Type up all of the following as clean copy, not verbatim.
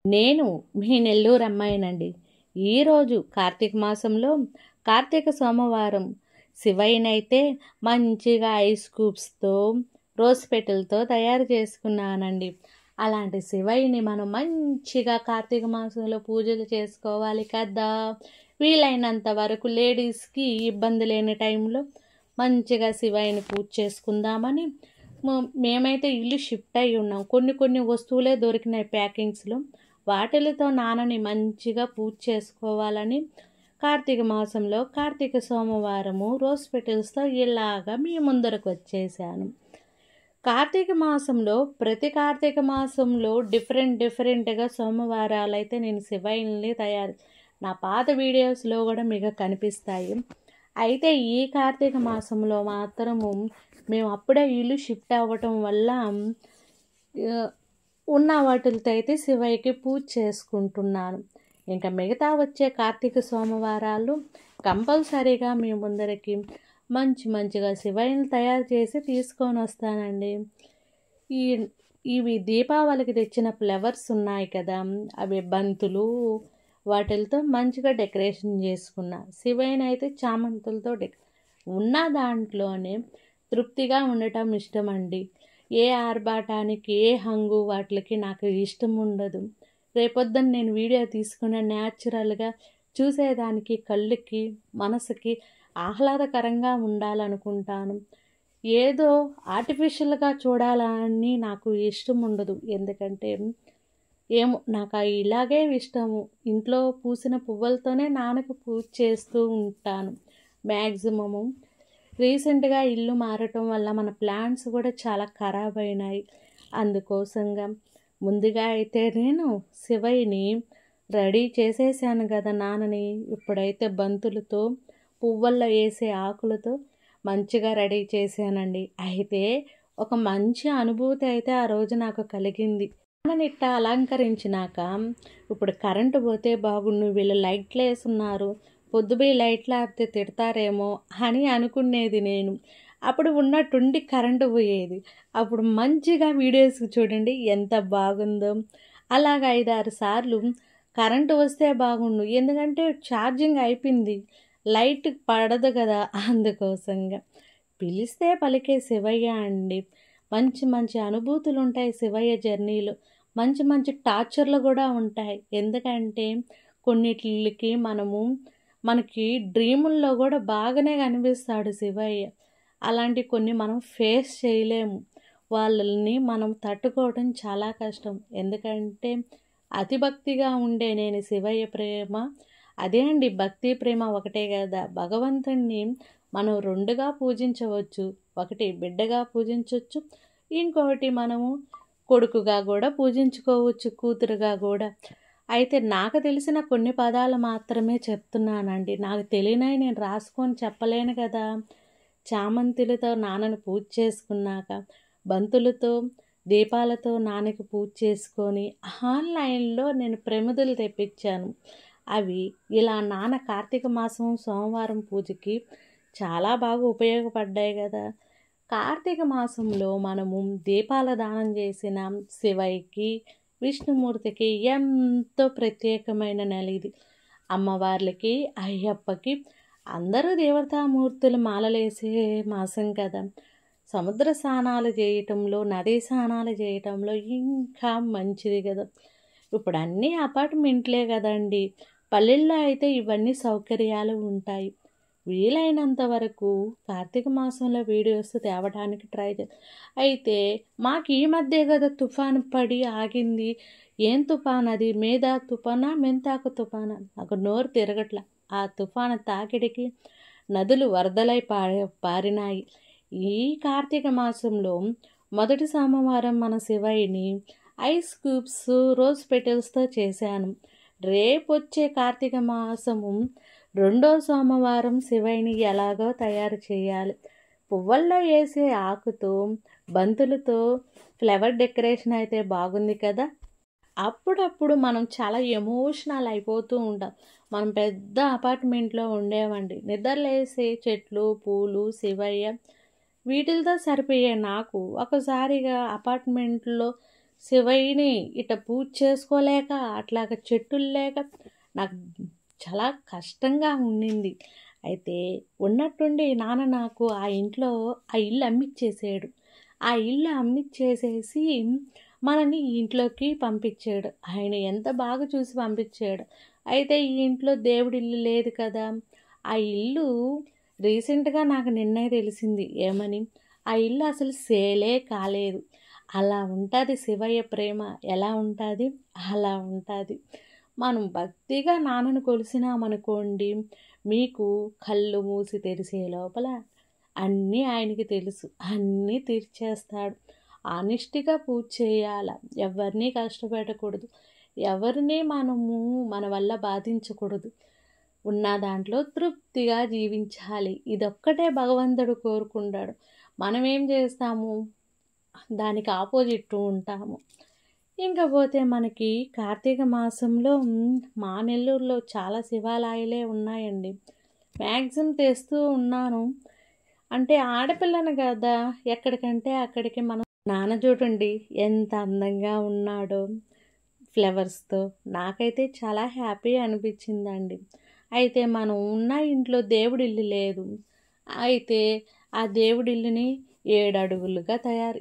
నేను మీ నెల్లూరు అమ్మాయినండి. ఈరోజు కార్తీక మాసంలో కార్తీక సోమవారం శివయ్యనైతే మంచిగా ఐస్ క్యూబ్స్తో రోజ్ పెటల్తో తయారు చేసుకున్నానండి. అలాంటి శివయ్యని మనం మంచిగా కార్తీక మాసంలో పూజలు చేసుకోవాలి కదా. వీలైనంత వరకు లేడీస్కి ఇబ్బంది లేని టైంలో మంచిగా శివయ్యని పూజ చేసుకుందామని మేమైతే ఇల్లు షిఫ్ట్ అయి ఉన్నాం. కొన్ని వస్తువులే దొరికినాయి ప్యాకింగ్స్లో. వాటిలతో నాన్నని మంచిగా పూజ చేసుకోవాలని కార్తీక మాసంలో కార్తీక సోమవారము రోజ్ పెటల్స్తో ఇలాగా మీ ముందరకు వచ్చేసాను. కార్తీక మాసంలో ప్రతి కార్తీక మాసంలో డిఫరెంట్గా సోమవారాలు అయితే నేను శివయ్యని నా పాత వీడియోస్లో కూడా మీకు కనిపిస్తాయి. అయితే ఈ కార్తీక మాసంలో మాత్రము మేము అప్పుడే ఇల్లు షిఫ్ట్ అవ్వటం వల్ల ఉన్న వాటితో అయితే శివయ్యకి పూజ చేసుకుంటున్నాను. ఇంకా మిగతా వచ్చే కార్తీక సోమవారాలు కంపల్సరీగా మీ ముందరికి మంచిగా శివయ్యని తయారు చేసి తీసుకొని వస్తానండి. ఇవి దీపావళికి తెచ్చిన ఫ్లవర్స్ ఉన్నాయి కదా, అవి బంతులు వాటితో మంచిగా డెకరేషన్ చేసుకున్నా. శివయ్యని అయితే చామంతులతో ఉన్న దాంట్లోనే తృప్తిగా ఉండటం ఇష్టం అండి. ఏ ఆర్భాటానికి ఏ హంగు వాటికి నాకు ఇష్టం ఉండదు. రేపొద్దున నేను వీడియో తీసుకున్న న్యాచురల్గా చూసేదానికి కళ్ళకి మనసుకి ఆహ్లాదకరంగా ఉండాలనుకుంటాను. ఏదో ఆర్టిఫిషియల్గా చూడాలని నాకు ఇష్టం ఉండదు. ఎందుకంటే ఏమో నాకు ఇలాగే ఇష్టము. ఇంట్లో పూసిన పువ్వులతోనే నాన్నకు పూజ చేస్తూ ఉంటాను మ్యాక్సిమము. రీసెంట్గా ఇల్లు మారటం వల్ల మన ప్లాన్స్ కూడా చాలా ఖరాబ్ అయినాయి. అందుకోసంగా ముందుగా అయితే నేను శివయ్యని రెడీ చేసేసాను కదా నాన్నని. ఇప్పుడైతే బంతులతో పువ్వుల్లో వేసే ఆకులతో మంచిగా రెడీ చేశానండి. అయితే ఒక మంచి అనుభూతి అయితే ఆ రోజు నాకు కలిగింది. నాన్నని ఇట్లా అలంకరించినాక ఇప్పుడు కరెంటు పోతే బాగుండు, వీళ్ళు లైట్లు వేసున్నారు, పొద్దుపోయి లైట్లు ఆపితే తిడతారేమో అని అనుకునేది నేను. అప్పుడు ఉన్నట్టుండి కరెంటు పోయేది. అప్పుడు మంచిగా వీడియోస్ చూడండి ఎంత బాగుందో. అలాగ 5-6 సార్లు కరెంటు వస్తే బాగుండు, ఎందుకంటే ఛార్జింగ్ అయిపోయింది, లైట్ పడదు కదా. అందుకోసంగా పిలిస్తే పలికే శివయ్య అండి. మంచి అనుభూతులు ఉంటాయి శివయ్య జర్నీలో. మంచి టార్చర్లు కూడా ఉంటాయి. ఎందుకంటే కొన్నిటికి మనకి డ్రీముల్లో కూడా బాగానే కనిపిస్తాడు శివయ్య. అలాంటి కొన్ని మనం ఫేస్ చేయలేము. వాళ్ళని మనం తట్టుకోవడం చాలా కష్టం. ఎందుకంటే అతి భక్తిగా ఉండే నేను శివయ్య ప్రేమ అదే అండి. భక్తి ప్రేమ ఒకటే కదా. భగవంతుణ్ణి మనం రెండుగా పూజించవచ్చు. ఒకటి బిడ్డగా పూజించవచ్చు, ఇంకొకటి మనము కొడుకుగా కూడా పూజించుకోవచ్చు, కూతురుగా కూడా. అయితే నాకు తెలిసిన కొన్ని పదాలు మాత్రమే చెప్తున్నానండి. నాకు తెలియనవి నేను రాసుకొని చెప్పలేను కదా. చామంతులతో నాన్నను పూజ చేసుకున్నాక బంతులతో దీపాలతో నాన్నకి పూజ చేసుకొని ఆన్లైన్లో నేను ప్రమిదలు తెప్పించాను. అవి ఇలా నాన్న కార్తీక మాసం సోమవారం పూజకి చాలా బాగా ఉపయోగపడ్డాయి కదా. కార్తీక మాసంలో మనము దీపాల దానం చేసిన శివయ్యకి విష్ణుమూర్తికి ఎంతో ప్రత్యేకమైన నెల ఇది. అమ్మవార్లకి అయ్యప్పకి అందరూ దేవతామూర్తులు మాలలేసే మాసం కదా. సముద్ర స్నానాలు చేయటంలో నదీ స్నానాలు చేయటంలో ఇంకా మంచిది కదా. ఇప్పుడు అన్నీ అపార్ట్మెంట్లే కదండి. పల్లెల్లో అయితే ఇవన్నీ సౌకర్యాలు ఉంటాయి. వీలైనంత వరకు కార్తీక మాసంలో వీడియోస్ తేవడానికి ట్రై అయితే మాకు ఈ మధ్య కదా తుఫాను పడి ఆగింది. ఏం తుఫాన్ అది? మేదా తుఫానా మెంతాకు తుఫానా? నాకు నోరు తిరగట్లా. ఆ తుఫాను తాకిడికి నదులు వరదలై పారినాయి. ఈ కార్తీక మాసంలో మొదటి సోమవారం మన శివయ్యని ఐస్ క్యూబ్స్ రోజ్ పెటల్స్తో చేశాను. రేపొచ్చే కార్తీక మాసము రెండో సోమవారం శివయ్యని ఎలాగో తయారు చేయాలి. పువ్వుల్లో వేసే ఆకుతో బంతులతో ఫ్లవర్ డెకరేషన్ అయితే బాగుంది కదా. అప్పుడప్పుడు మనం చాలా ఎమోషనల్ అయిపోతూ ఉంటాం. మనం పెద్ద అపార్ట్మెంట్లో ఉండేవండి. నిద్రలేసే చెట్లు పూలు శివయ్య వీటితో సరిపోయే నాకు ఒకసారిగా అపార్ట్మెంట్లో శివయ్యని ఇట పూజ చేసుకోలేక అట్లాగ చెట్టులు లేక నాకు చాలా కష్టంగా ఉండింది. అయితే ఉన్నట్టుండి నాన్న నాకు ఆ ఇల్లు అమ్మిచ్చేసాడు. ఆ ఇల్లు అమ్మిచ్చేసేసి మనని ఈ ఇంట్లోకి పంపించాడు. ఆయన ఎంత బాగా చూసి పంపించాడు. అయితే ఈ ఇంట్లో దేవుడి ఇల్లు లేదు కదా! ఆ ఇల్లు రీసెంట్‌గా నాకు నిన్నే తెలిసింది. ఏమని? ఆ ఇల్లు అసలు సేలే కాలేదు. అలా ఉంటది శివయ్య ప్రేమ. ఎలా ఉంటది? అలా ఉంటది. మనం భక్తిగా నాన్నను కొలిసినామనుకోండి, మీకు కళ్ళు మూసి తెరిసే లోపల అన్నీ ఆయనకి తెలుసు. అన్నీ తీర్చేస్తాడు. ఆనెస్ట్‌గా పూజ చేయాల. ఎవరిని కష్టపెట్టకూడదు. ఎవరిని మన వల్ల బాధించకూడదు. ఉన్న దాంట్లో తృప్తిగా జీవించాలి. ఇదొక్కటే భగవంతుడు కోరుకుంటాడు. మనమేం చేస్తాము? దానికి ఆపోజిట్ ఉంటాము. ఇంకపోతే మనకి కార్తీక మాసంలో మా నెల్లూరులో చాలా శివాలయాలే ఉన్నాయండి. మ్యాక్సిమం తెస్తూ ఉన్నాను. అంటే ఆడపిల్లను కదా, ఎక్కడికంటే అక్కడికి మనం నాన్న చూడండి ఎంత అందంగా ఉన్నాడో ఫ్లవర్స్‌తో. నాకైతే చాలా హ్యాపీ అనిపించిందండి. అయితే మనం ఉన్న ఇంట్లో దేవుడిల్లు లేదు. అయితే ఆ దేవుడిల్లుని 7 అడుగులుగా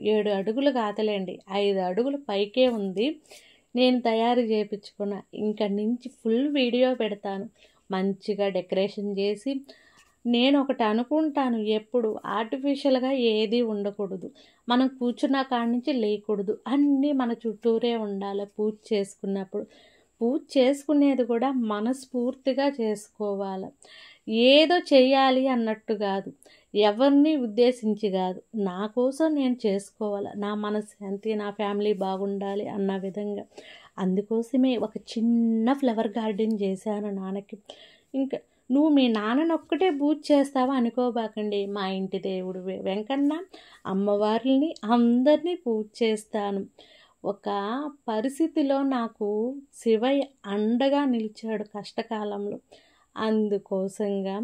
7 అడుగులు కాదులేండి, 5 అడుగులు పైకే ఉంది. నేను తయారు చేపించుకున్న. ఇంక నుంచి ఫుల్ వీడియో పెడతాను. మంచిగా డెకరేషన్ చేసి నేను ఒకటి అనుకుంటాను ఎప్పుడు, ఆర్టిఫిషియల్‌గా ఏది ఉండకూడదు. మనం కూర్చున్న కాడి నుంచి లేయకూడదు. అన్నీ మన చుట్టూరే ఉండాలి పూజ చేసుకున్నప్పుడు. పూజ చేసుకునేది కూడా మనస్ఫూర్తిగా చేసుకోవాలి. ఏదో చెయ్యాలి అన్నట్టు కాదు. ఎవరిని ఉద్దేశించి కాదు. నా కోసం నేను చేసుకోవాలి. నా మనశ్శాంతి, నా ఫ్యామిలీ బాగుండాలి అన్న విధంగా. అందుకోసమే ఒక చిన్న ఫ్లవర్ గార్డెన్ చేశాను నాన్నకి. ఇంకా నువ్వు మీ నాన్ననొక్కటే పూజ చేస్తావా అనుకోబాకండి. మా ఇంటి దేవుడు వెంకన్న, అమ్మవార్లని అందరినీ పూజ చేస్తాను. ఒక పరిస్థితిలో నాకు శివయ్య అండగా నిలిచాడు కష్టకాలంలో. అందుకోసంగా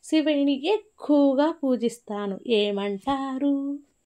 శివయ్యని ఎక్కువగా పూజిస్తాను. ఏమంటారు?